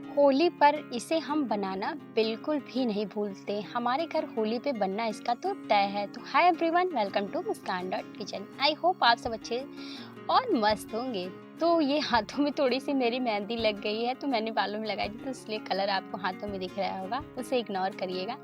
होली पर इसे हम बनाना बिल्कुल भी नहीं भूलते। हमारे घर होली पे बनना इसका तो तय है। तो hi everyone, welcome to Muskan dot kitchen. I hope आप सब अच्छे और मस्त होंगे। तो ये हाथों में थोड़ी सी मेरी मेहंदी लग गई है, तो मैंने बालों में लगाई थी, तो इसलिए कलर आपको हाथों में दिख रहा होगा, उसे इग्नोर करिएगा।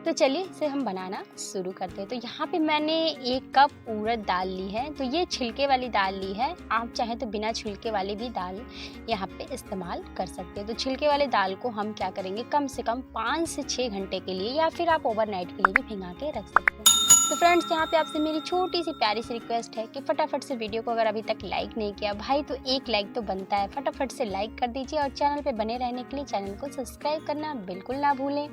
तो चलिए इसे हम बनाना शुरू करते हैं। तो यहाँ पे मैंने 1 कप उड़द दाल ली है। तो ये छिलके वाली दाल ली है, आप चाहें तो बिना छिलके वाली भी दाल यहाँ पे इस्तेमाल कर सकते हैं। तो छिलके वाले दाल को हम क्या करेंगे, कम से कम 5 से 6 घंटे के लिए या फिर आप ओवरनाइट के लिए भी भिगा के रख सकते हैं। तो फ्रेंड्स, यहाँ पे आपसे मेरी छोटी सी प्यारी सी रिक्वेस्ट है कि फटाफट से वीडियो को अगर अभी तक लाइक नहीं किया भाई, तो एक लाइक तो बनता है, फटाफट से लाइक कर दीजिए। और चैनल पे बने रहने के लिए चैनल को सब्सक्राइब करना बिल्कुल ना भूलें,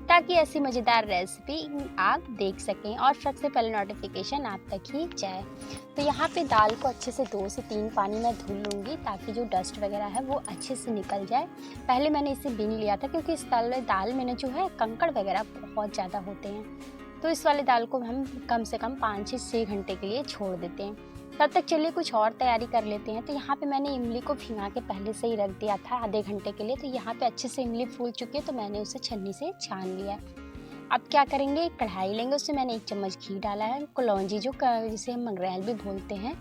ताकि ऐसी मज़ेदार रेसिपी आप देख सकें और सबसे पहले नोटिफिकेशन आप तक ही जाए। तो यहाँ पे दाल को अच्छे से 2 से 3 पानी में धुल लूँगी, ताकि जो डस्ट वगैरह है वो अच्छे से निकल जाए। पहले मैंने इसे बीन लिया था, क्योंकि इस दाल में जो है कंकड़ वगैरह बहुत ज़्यादा होते हैं। तो इस वाले दाल को हम कम से कम 5 से 6 घंटे के लिए छोड़ देते हैं। तब तक चलिए कुछ और तैयारी कर लेते हैं। तो यहाँ पे मैंने इमली को भिगा के पहले से ही रख दिया था आधे घंटे के लिए। तो यहाँ पे अच्छे से इमली फूल चुकी है, तो मैंने उसे छन्नी से छान लिया। अब क्या करेंगे, कढ़ाई लेंगे, उसमें मैंने 1 चम्मच घी डाला है, कलौंजी जिसे हम मंगरेल भी बोलते हैं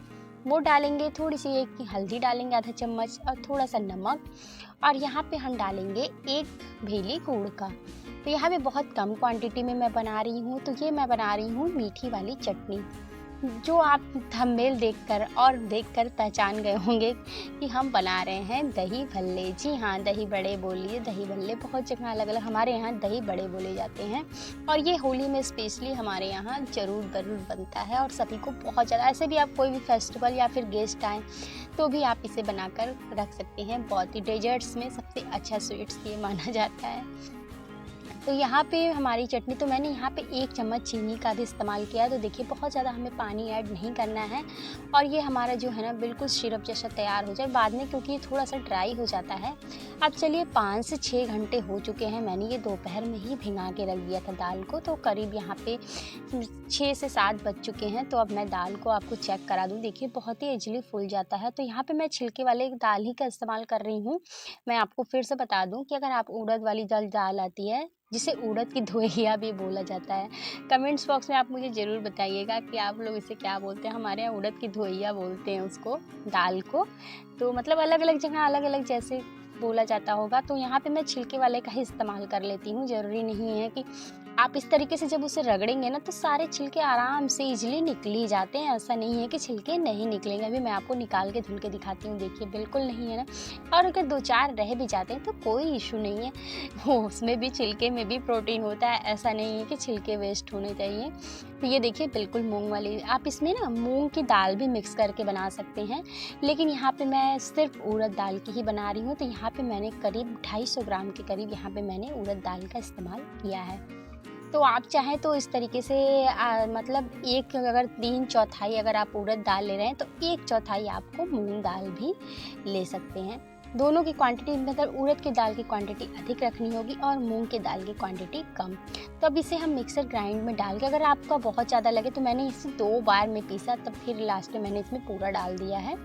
वो डालेंगे, थोड़ी सी 1 हल्दी डालेंगे आधा चम्मच, और थोड़ा सा नमक। और यहाँ पे हम डालेंगे 1 भेली गुड़ का। तो यहाँ पे बहुत कम क्वांटिटी में मैं बना रही हूँ। तो ये मैं बना रही हूँ मीठी वाली चटनी, जो आप थंबनेल देखकर पहचान गए होंगे कि हम बना रहे हैं दही भल्ले। जी हाँ, दही बड़े बोलिए, दही भल्ले बहुत जगह अलग अलग, हमारे यहाँ दही बड़े बोले जाते हैं। और ये होली में स्पेशली हमारे यहाँ ज़रूर बनता है, और सभी को बहुत ज़्यादा, ऐसे भी आप कोई भी फेस्टिवल या फिर गेस्ट आएँ तो भी आप इसे बनाकर रख सकते हैं। बहुत ही डेजर्ट्स में सबसे अच्छा स्वीट्स ये माना जाता है। तो यहाँ पे हमारी चटनी, तो मैंने यहाँ पे 1 चम्मच चीनी का भी इस्तेमाल किया है। तो देखिए बहुत ज़्यादा हमें पानी ऐड नहीं करना है, और ये हमारा जो है ना बिल्कुल सिरप जैसा तैयार हो जाए बाद में, क्योंकि ये थोड़ा सा ड्राई हो जाता है। अब चलिए 5 से 6 घंटे हो चुके हैं, मैंने ये दोपहर में ही भिगा के रख दिया था दाल को। तो करीब यहाँ पे 6 से 7 बज चुके हैं। तो अब मैं दाल को आपको चेक करा दूँ। देखिए बहुत ही इजीली फूल जाता है। तो यहाँ पे मैं छिलके वाले दाल ही का इस्तेमाल कर रही हूँ। मैं आपको फिर से बता दूँ कि अगर आप उड़द वाली दाल आती है, जिसे उड़द की धोइया भी बोला जाता है, कमेंट्स बॉक्स में आप मुझे ज़रूर बताइएगा कि आप लोग इसे क्या बोलते हैं। हमारे यहाँ उड़द की धोइया बोलते हैं उसको, दाल को। तो मतलब अलग अलग जगह अलग अलग जैसे बोला जाता होगा। तो यहाँ पे मैं छिलके वाले का ही इस्तेमाल कर लेती हूँ। ज़रूरी नहीं है कि आप इस तरीके से जब उसे रगड़ेंगे ना, तो सारे छिलके आराम से ईजिली निकल ही जाते हैं। ऐसा नहीं है कि छिलके नहीं निकलेंगे। अभी मैं आपको निकाल के धुल के दिखाती हूँ, देखिए बिल्कुल नहीं है ना। और अगर 2-4 रह भी जाते हैं तो कोई इशू नहीं है, वो उसमें भी छिलके में भी प्रोटीन होता है। ऐसा नहीं है कि छिलके वेस्ट होने चाहिए। तो ये देखिए बिल्कुल मूंग वाली, आप इसमें ना मूंग की दाल भी मिक्स करके बना सकते हैं, लेकिन यहाँ पे मैं सिर्फ उड़द दाल की ही बना रही हूँ। तो यहाँ पे मैंने करीब 250 ग्राम के करीब यहाँ पे मैंने उड़द दाल का इस्तेमाल किया है। तो आप चाहें तो इस तरीके से मतलब अगर 3/4 अगर आप उड़द दाल ले रहे हैं, तो 1/4 आपको मूंग दाल भी ले सकते हैं। दोनों की क्वांटिटी, मतलब उड़द की दाल की क्वांटिटी अधिक रखनी होगी और मूंग की दाल की क्वांटिटी कम। तो अब इसे हम मिक्सर ग्राइंड में डाल के, अगर आपका बहुत ज़्यादा लगे तो मैंने इसे 2 बार में पीसा, तब फिर लास्ट में मैंने इसमें पूरा डाल दिया है,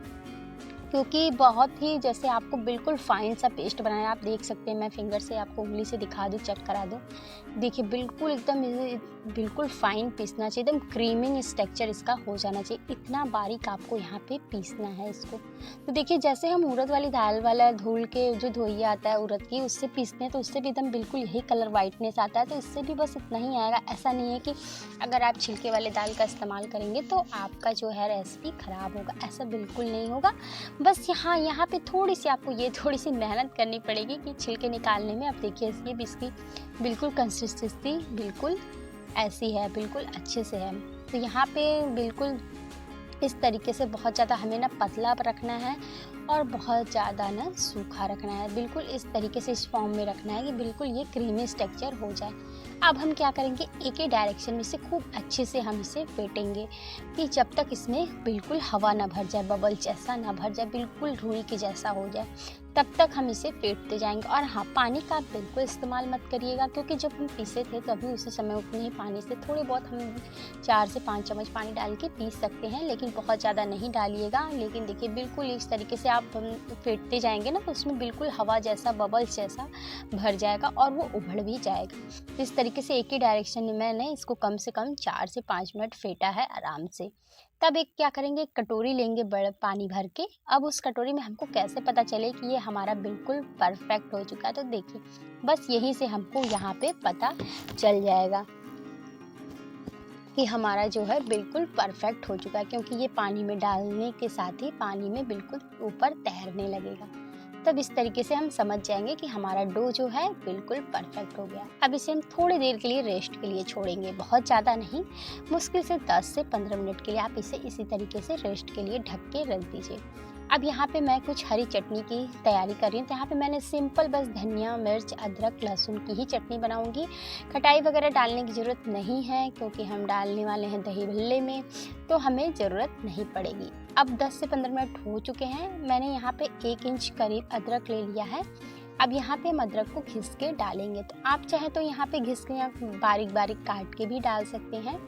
क्योंकि बहुत ही जैसे आपको बिल्कुल फाइन सा पेस्ट बनाना है। आप देख सकते हैं, मैं फिंगर से आपको उंगली से दिखा दूँ, चेक करा दूँ। देखिए बिल्कुल एकदम बिल्कुल फाइन पीसना चाहिए, एकदम क्रीमिंग स्ट्रक्चर इसका हो जाना चाहिए। इतना बारीक आपको यहाँ पे पीसना है इसको। तो देखिए जैसे हम उड़द वाली दाल वाला धुल के जो धोइया आता है उड़द की, उससे पीसते हैं तो उससे भी एकदम बिल्कुल यही कलर वाइटनेस आता है। तो इससे भी बस इतना ही आएगा। ऐसा नहीं है कि अगर आप छिलके वाले दाल का इस्तेमाल करेंगे तो आपका जो है रेसिपी ख़राब होगा, ऐसा बिल्कुल नहीं होगा। बस यहाँ पे थोड़ी सी मेहनत करनी पड़ेगी कि छिलके निकालने में। अब देखिए इसकी बिल्कुल कंसिस्टेंसी बिल्कुल ऐसी है, बिल्कुल अच्छे से है। तो यहाँ पे बिल्कुल इस तरीके से बहुत ज़्यादा हमें ना पतला रखना है और बहुत ज़्यादा ना सूखा रखना है। बिल्कुल इस तरीके से इस फॉर्म में रखना है कि बिल्कुल ये क्रीमी टेक्सचर हो जाए। अब हम क्या करेंगे, एक ही डायरेक्शन में से खूब अच्छे से हम इसे फेंटेंगे कि जब तक इसमें बिल्कुल हवा ना भर जाए, बबल जैसा ना भर जाए, बिल्कुल रुई के जैसा हो जाए। तब तक हम इसे फेंटते जाएंगे। और हाँ, पानी का आप बिल्कुल इस्तेमाल मत करिएगा, क्योंकि जब हम पीसे थे तो अभी उसी समय उतने ही पानी से थोड़े बहुत हम 4 से 5 चम्मच पानी डाल के पीस सकते हैं, लेकिन बहुत ज़्यादा नहीं डालिएगा। लेकिन देखिए बिल्कुल इस तरीके से आप फेंटते जाएंगे ना, तो उसमें बिल्कुल हवा जैसा, बबल्स जैसा भर जाएगा और वो उभड़ भी जाएगा। तो इस तरीके से एक ही डायरेक्शन में मैंने इसको कम से कम 4 से 5 मिनट फेंटा है आराम से। तब एक क्या करेंगे, एक कटोरी लेंगे बड़ा पानी भर के। अब उस कटोरी में हमको कैसे पता चले कि ये हमारा बिल्कुल परफेक्ट हो चुका है, तो देखिए बस यहीं से हमको यहाँ पे पता चल जाएगा कि हमारा जो है बिल्कुल परफेक्ट हो चुका है, क्योंकि ये पानी में डालने के साथ ही पानी में बिल्कुल ऊपर तैरने लगेगा। तब इस तरीके से हम समझ जाएंगे कि हमारा डो जो है बिल्कुल परफेक्ट हो गया। अब इसे हम थोड़ी देर के लिए रेस्ट के लिए छोड़ेंगे, बहुत ज़्यादा नहीं, मुश्किल से 10 से 15 मिनट के लिए आप इसे इसी तरीके से रेस्ट के लिए ढक के रख दीजिए। अब यहाँ पे मैं कुछ हरी चटनी की तैयारी कर रही हूँ। तो यहाँ पे मैंने सिंपल बस धनिया, मिर्च, अदरक, लहसुन की ही चटनी बनाऊँगी। खटाई वगैरह डालने की ज़रूरत नहीं है, क्योंकि हम डालने वाले हैं दही भल्ले में, तो हमें ज़रूरत नहीं पड़ेगी। अब 10 से 15 मिनट हो चुके हैं। मैंने यहाँ पे 1 इंच करीब अदरक ले लिया है। अब यहाँ पे हम अदरक को घिस के डालेंगे। तो आप चाहे तो यहाँ पे घिस के या बारीक बारीक काट के भी डाल सकते हैं।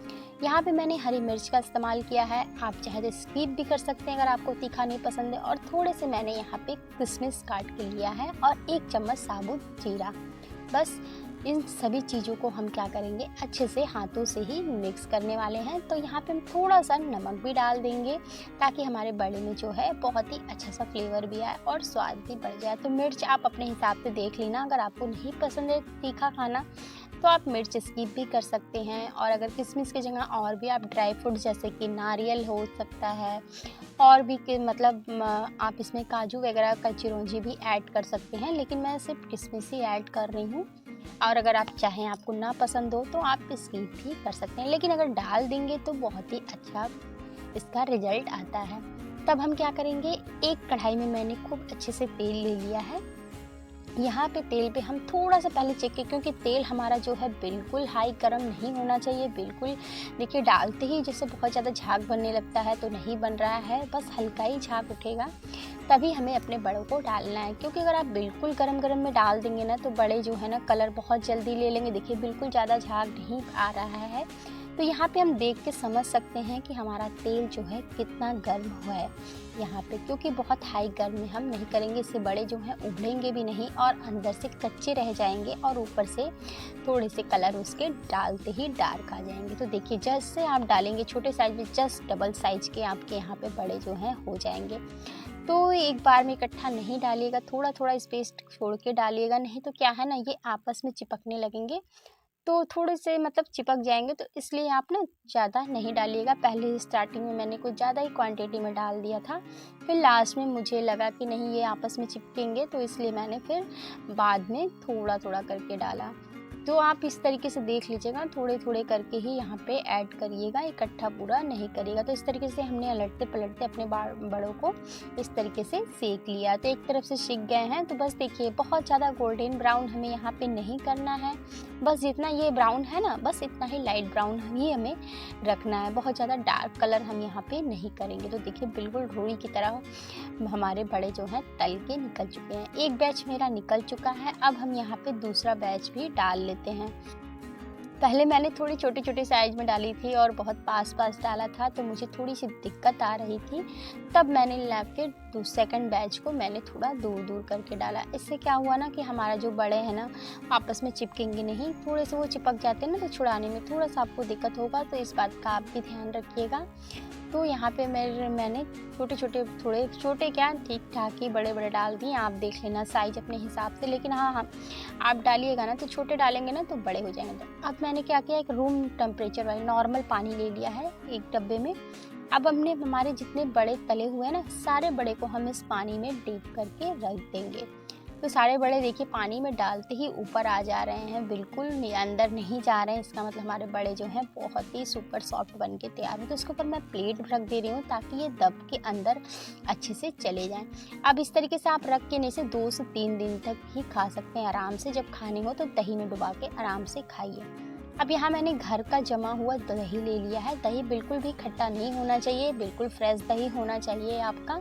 यहाँ पे मैंने हरी मिर्च का इस्तेमाल किया है, आप चाहे तो स्किप भी कर सकते हैं अगर आपको तीखा नहीं पसंद है। और थोड़े से मैंने यहाँ पे किशमिश काट के लिया है और 1 चम्मच साबुत जीरा। बस इन सभी चीज़ों को हम क्या करेंगे, अच्छे से हाथों से ही मिक्स करने वाले हैं। तो यहाँ पे हम थोड़ा सा नमक भी डाल देंगे, ताकि हमारे बड़े में जो है बहुत ही अच्छा सा फ्लेवर भी आए और स्वाद भी बढ़ जाए। तो मिर्च आप अपने हिसाब से देख लेना, अगर आपको नहीं पसंद है तीखा खाना तो आप मिर्च स्किप भी कर सकते हैं। और अगर किशमिश की जगह और भी आप ड्राई फ्रूट जैसे कि नारियल हो सकता है, और भी मतलब आप इसमें काजू वगैरह का चिरौंजी भी ऐड कर सकते हैं, लेकिन मैं सिर्फ किशमिश ही ऐड कर रही हूँ। और अगर आप चाहें, आपको ना पसंद हो, तो आप स्किप भी कर सकते हैं, लेकिन अगर डाल देंगे तो बहुत ही अच्छा इसका रिजल्ट आता है। तब हम क्या करेंगे, एक कढ़ाई में मैंने खूब अच्छे से तेल ले लिया है। यहाँ पे तेल पे हम थोड़ा सा पहले चेक किए, क्योंकि तेल हमारा जो है बिल्कुल हाई गर्म नहीं होना चाहिए। बिल्कुल देखिए, डालते ही जैसे बहुत ज़्यादा झाग बनने लगता है तो नहीं बन रहा है, बस हल्का ही झाग उठेगा, तभी हमें अपने बड़ों को डालना है। क्योंकि अगर आप बिल्कुल गरम गरम में डाल देंगे ना, तो बड़े जो है ना कलर बहुत जल्दी ले लेंगे। देखिए बिल्कुल ज़्यादा झाग नहीं आ रहा है। तो यहाँ पे हम देख के समझ सकते हैं कि हमारा तेल जो है कितना गर्म हुआ है यहाँ पे, क्योंकि बहुत हाई गर्म में हम नहीं करेंगे, इससे बड़े जो हैं उबलेंगे भी नहीं और अंदर से कच्चे रह जाएंगे और ऊपर से थोड़े से कलर उसके डालते ही डार्क आ जाएंगे। तो देखिए जैसे आप डालेंगे छोटे साइज में, जस्ट डबल साइज के आपके यहाँ पे बड़े जो हैं हो जाएंगे। तो एक बार में इकट्ठा नहीं डालिएगा, थोड़ा थोड़ा स्पेस छोड़ के डालिएगा, नहीं तो क्या है ना, ये आपस में चिपकने लगेंगे, तो थोड़े से मतलब चिपक जाएंगे। तो इसलिए आप ना ज़्यादा नहीं डालिएगा। पहले स्टार्टिंग में मैंने कुछ ज़्यादा ही क्वांटिटी में डाल दिया था, फिर लास्ट में मुझे लगा कि नहीं ये आपस में चिपकेंगे, तो इसलिए मैंने फिर बाद में थोड़ा थोड़ा करके डाला। तो आप इस तरीके से देख लीजिएगा, थोड़े थोड़े करके ही यहाँ पे ऐड करिएगा, इकट्ठा पूरा नहीं करिएगा। तो इस तरीके से हमने अलटते पलटते अपने बड़ों को इस तरीके से सेक लिया। तो एक तरफ से सिक गए हैं। तो बस देखिए, बहुत ज़्यादा गोल्डन ब्राउन हमें यहाँ पे नहीं करना है, बस जितना ये ब्राउन है ना, बस इतना ही लाइट ब्राउन ही हमें रखना है। बहुत ज़्यादा डार्क कलर हम यहाँ पे नहीं करेंगे। तो देखिए बिल्कुल रोई की तरह हमारे बड़े जो हैं तल के निकल चुके हैं। एक बैच मेरा निकल चुका है। अब हम यहाँ पे दूसरा बैच भी डाल लेते हैं। पहले मैंने थोड़ी छोटी छोटी साइज में डाली थी और बहुत पास पास डाला था, तो मुझे थोड़ी सी दिक्कत आ रही थी। तब मैंने ला के सेकंड बैच को मैंने थोड़ा दूर दूर करके डाला। इससे क्या हुआ ना कि हमारा जो बड़े हैं ना आपस में चिपकेंगे नहीं, थोड़े से वो चिपक जाते हैं ना, तो छुड़ाने में थोड़ा सा आपको दिक्कत होगा। तो इस बात का आप भी ध्यान रखिएगा। तो यहाँ पे मैंने छोटे छोटे, थोड़े छोटे क्या, ठीक ठाक ही बड़े बड़े डाल दिए। आप देख लेना साइज अपने हिसाब से, लेकिन हाँ आप डालिएगा ना तो छोटे डालेंगे ना तो बड़े हो जाएंगे। तो अब मैंने क्या किया, एक रूम टेम्परेचर वाली नॉर्मल पानी ले लिया है एक डब्बे में। अब हमने हमारे जितने बड़े तले हुए हैं ना, सारे बड़े को हम इस पानी में डीप करके रख देंगे। तो सारे बड़े देखिए पानी में डालते ही ऊपर आ जा रहे हैं, बिल्कुल अंदर नहीं जा रहे हैं। इसका मतलब हमारे बड़े जो हैं बहुत ही सुपर सॉफ्ट बन के तैयार हैं। तो इसके ऊपर मैं प्लेट रख दे रही हूँ, ताकि ये दब के अंदर अच्छे से चले जाएं। अब इस तरीके से आप रख के नहीं से 2 से 3 दिन तक ही खा सकते हैं आराम से। जब खाने हो तो दही में डुबा के आराम से खाइए। अब यहाँ मैंने घर का जमा हुआ दही ले लिया है। दही बिल्कुल भी खट्टा नहीं होना चाहिए, बिल्कुल फ्रेश दही होना चाहिए आपका।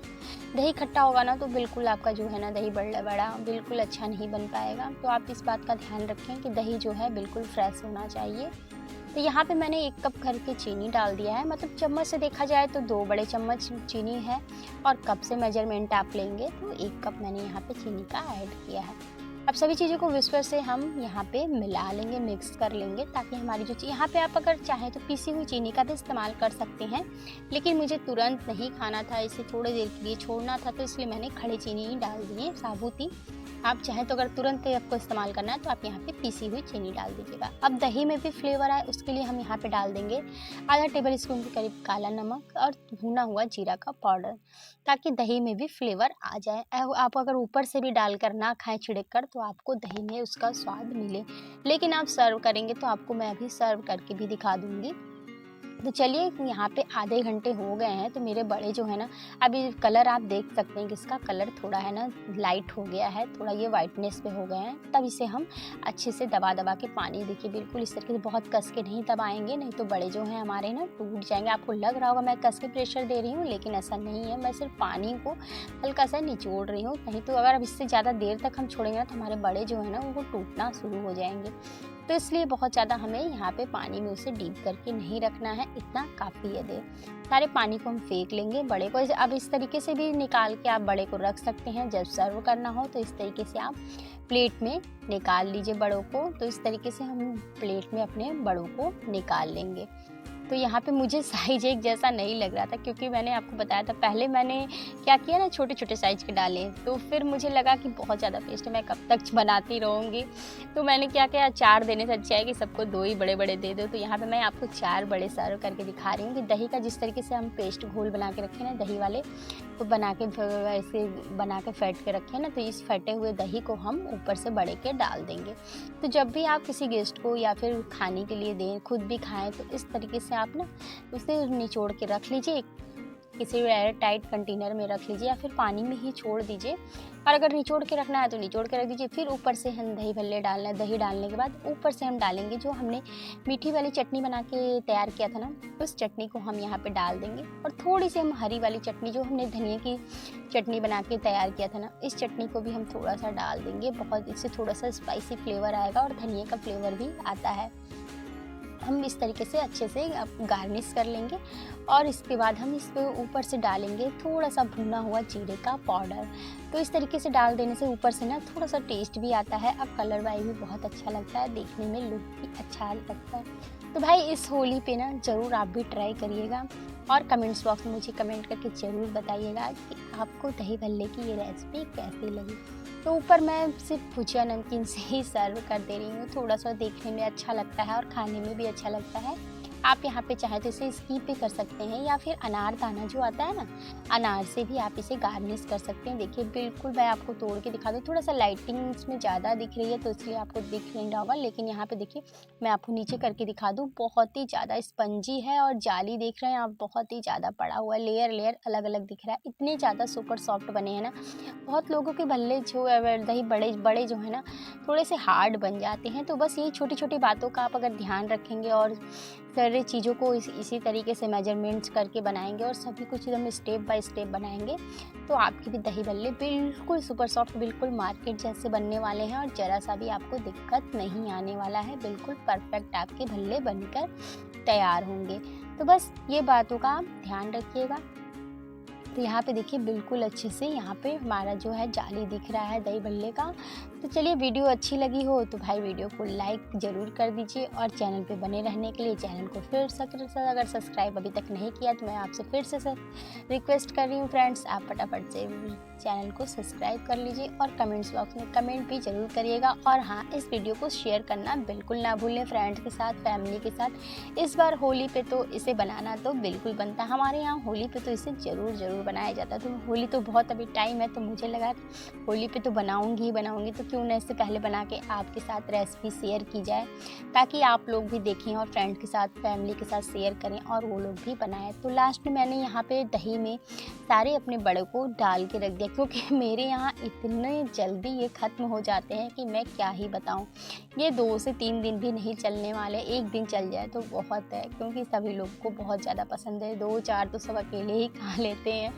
दही खट्टा होगा ना तो बिल्कुल आपका जो है ना दही बड़ा बड़ा बिल्कुल अच्छा नहीं बन पाएगा। तो आप इस बात का ध्यान रखें कि दही जो है बिल्कुल फ्रेश होना चाहिए। तो यहाँ पे मैंने 1 कप घर की चीनी डाल दिया है, मतलब चम्मच से देखा जाए तो 2 बड़े चम्मच चीनी है, और कप से मेजरमेंट आप लेंगे तो 1 कप मैंने यहाँ पे चीनी का ऐड किया है। अब सभी चीज़ों को विस्पर से हम यहाँ पे मिला लेंगे, मिक्स कर लेंगे, ताकि हमारी जो यहाँ पे आप अगर चाहें तो पीसी हुई चीनी का भी इस्तेमाल कर सकते हैं, लेकिन मुझे तुरंत नहीं खाना था, इसे थोड़ी देर के लिए छोड़ना था, तो इसलिए मैंने खड़ी चीनी ही डाल दी है, साबुत ही। आप चाहें तो अगर तुरंत आपको इस्तेमाल करना है तो आप यहाँ पे पीसी हुई चीनी डाल दीजिएगा। अब दही में भी फ्लेवर आए उसके लिए हम यहाँ पे डाल देंगे आधा टेबल स्पून के करीब काला नमक और भुना हुआ जीरा का पाउडर, ताकि दही में भी फ्लेवर आ जाए। आप अगर ऊपर से भी डालकर ना खाएं छिड़क कर तो आपको दही में उसका स्वाद मिले, लेकिन आप सर्व करेंगे तो आपको मैं अभी सर्व करके भी दिखा दूँगी। तो चलिए यहाँ पे आधे घंटे हो गए हैं, तो मेरे बड़े जो है ना, अभी कलर आप देख सकते हैं कि इसका कलर थोड़ा है ना लाइट हो गया है, थोड़ा ये वाइटनेस पे हो गए हैं। तब इसे हम अच्छे से दबा दबा के पानी, देखिए बिल्कुल इस तरीके से बहुत कस के नहीं दबाएंगे, नहीं तो बड़े जो हैं हमारे ना टूट जाएंगे। आपको लग रहा होगा मैं कस के प्रेशर दे रही हूँ, लेकिन ऐसा नहीं है, मैं सिर्फ पानी को हल्का सा निचोड़ रही हूँ। नहीं तो अगर अब इससे ज़्यादा देर तक हम छोड़ेंगे ना तो हमारे बड़े जो है ना वो टूटना शुरू हो जाएंगे। तो इसलिए बहुत ज़्यादा हमें यहाँ पे पानी में उसे डीप करके नहीं रखना है, इतना काफ़ी है देर। सारे पानी को हम फेंक लेंगे बड़े को। अब इस तरीके से भी निकाल के आप बड़े को रख सकते हैं, जब सर्व करना हो तो इस तरीके से आप प्लेट में निकाल लीजिए बड़ों को। तो इस तरीके से हम प्लेट में अपने बड़ों को निकाल लेंगे। तो यहाँ पे मुझे साइज़ एक जैसा नहीं लग रहा था, क्योंकि मैंने आपको बताया था पहले मैंने क्या किया ना, छोटे छोटे साइज़ के डाले, तो फिर मुझे लगा कि बहुत ज़्यादा पेस्ट है, मैं कब तक बनाती रहूँगी। तो मैंने क्या किया, 4 देने से अच्छा है कि सबको 2 ही बड़े बड़े दे दो। तो यहाँ पे मैं आपको 4 बड़े सर्व करके दिखा रही हूँ कि दही का जिस तरीके से हम पेस्ट घोल बना के रखे ना दही वाले, तो बना के ऐसे बना के फेंट के रखे ना, तो इस फटे हुए दही को हम ऊपर से बड़े के डाल देंगे। तो जब भी आप किसी गेस्ट को या फिर खाने के लिए दें, खुद भी खाएं, तो इस तरीके से आप ना उसे निचोड़ के रख लीजिए, किसी एयर टाइट कंटेनर में रख लीजिए या फिर पानी में ही छोड़ दीजिए। और अगर निचोड़ के रखना है तो निचोड़ के रख दीजिए। फिर ऊपर से हम दही भल्ले डालना है, दही डालने के बाद ऊपर से हम डालेंगे जो हमने मीठी वाली चटनी बना के तैयार किया था ना, उस चटनी को हम यहाँ पे डाल देंगे। और थोड़ी सी हम हरी वाली चटनी, जो हमने धनिया की चटनी बना के तैयार किया था ना, इस चटनी को भी हम थोड़ा सा डाल देंगे। बहुत इससे थोड़ा सा स्पाइसी फ्लेवर आएगा और धनिया का फ्लेवर भी आता है। हम इस तरीके से अच्छे से गार्निश कर लेंगे और इसके बाद हम इसके ऊपर से डालेंगे थोड़ा सा भुना हुआ जीरे का पाउडर। तो इस तरीके से डाल देने से ऊपर से ना थोड़ा सा टेस्ट भी आता है और कलर वाइज भी बहुत अच्छा लगता है, देखने में लुक भी अच्छा लगता है। तो भाई इस होली पे ना ज़रूर आप भी ट्राई करिएगा और कमेंट्स बॉक्स में मुझे कमेंट करके ज़रूर बताइएगा कि आपको दही भल्ले की ये रेसिपी कैसी लगी। तो ऊपर मैं सिर्फ भुजिया नमकीन से ही सर्व कर दे रही हूँ, थोड़ा सा देखने में अच्छा लगता है और खाने में भी अच्छा लगता है। आप यहाँ पे चाहे तो इसे स्कीप भी कर सकते हैं या फिर अनारदाना जो आता है ना, अनार से भी आप इसे गार्निश कर सकते हैं। देखिए बिल्कुल मैं आपको तोड़ के दिखा दूँ, थोड़ा सा लाइटिंग इसमें ज़्यादा दिख रही है तो इसलिए आपको दिख नहीं रहा होगा, लेकिन यहाँ पे देखिए मैं आपको नीचे करके दिखा दूँ, बहुत ही ज़्यादा स्पंजी है और जाली देख रहे हैं आप, बहुत ही ज़्यादा पड़ा हुआ है, लेयर लेयर अलग अलग दिख रहा है, इतने ज़्यादा सुपर सॉफ्ट बने हैं ना। बहुत लोगों के भल्ले जो दही बड़े बड़े जो है ना थोड़े से हार्ड बन जाते हैं। तो बस यही छोटी छोटी बातों का आप अगर ध्यान रखेंगे और सारी चीज़ों को इसी तरीके से मेजरमेंट्स करके बनाएंगे और सभी कुछ एकदम स्टेप बाय स्टेप बनाएंगे, तो आपके भी दही भल्ले बिल्कुल सुपर सॉफ्ट, बिल्कुल मार्केट जैसे बनने वाले हैं और ज़रा सा भी आपको दिक्कत नहीं आने वाला है। बिल्कुल परफेक्ट आपके भल्ले बनकर तैयार होंगे। तो बस ये बातों का आप ध्यान रखिएगा। तो यहाँ पे देखिए बिल्कुल अच्छे से यहाँ पे हमारा जो है जाली दिख रहा है दही भल्ले का। तो चलिए वीडियो अच्छी लगी हो तो भाई वीडियो को लाइक ज़रूर कर दीजिए और चैनल पे बने रहने के लिए चैनल को फिर से अगर सब्सक्राइब अभी तक नहीं किया तो मैं आपसे फिर से रिक्वेस्ट कर रही हूँ फ्रेंड्स, आप फटाफट से चैनल को सब्सक्राइब कर लीजिए और कमेंट्स बॉक्स में कमेंट भी ज़रूर करिएगा। और हाँ, इस वीडियो को शेयर करना बिल्कुल ना भूलें फ्रेंड्स के साथ, फैमिली के साथ। इस बार होली पे तो इसे बनाना तो बिल्कुल बनता है, हमारे यहाँ होली पे तो इसे ज़रूर बनाया जाता है। तो होली तो बहुत अभी टाइम है, तो मुझे लगा होली पे तो बनाऊँगी ही बनाऊँगी, तो क्यों ना इससे पहले बना के आपके साथ रेसिपी शेयर की जाए, ताकि आप लोग भी देखें और फ्रेंड के साथ, फैमिली के साथ शेयर करें और वो लोग भी बनाएं। तो लास्ट में मैंने यहाँ पे दही में सारे अपने बड़े को डाल के रख दिया, क्योंकि मेरे यहाँ इतने जल्दी ये ख़त्म हो जाते हैं कि मैं क्या ही बताऊँ। ये 2 से 3 दिन भी नहीं चलने वाले, 1 दिन चल जाए तो बहुत है, क्योंकि सभी लोग को बहुत ज़्यादा पसंद है। 2-4 तो सब अकेले ही खा लेते हैं,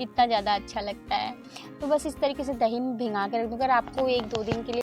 इतना ज़्यादा अच्छा लगता है। तो बस इस तरीके से दही में भिंगा के रख दूँ। अगर आपको 1-2 दिन के लिए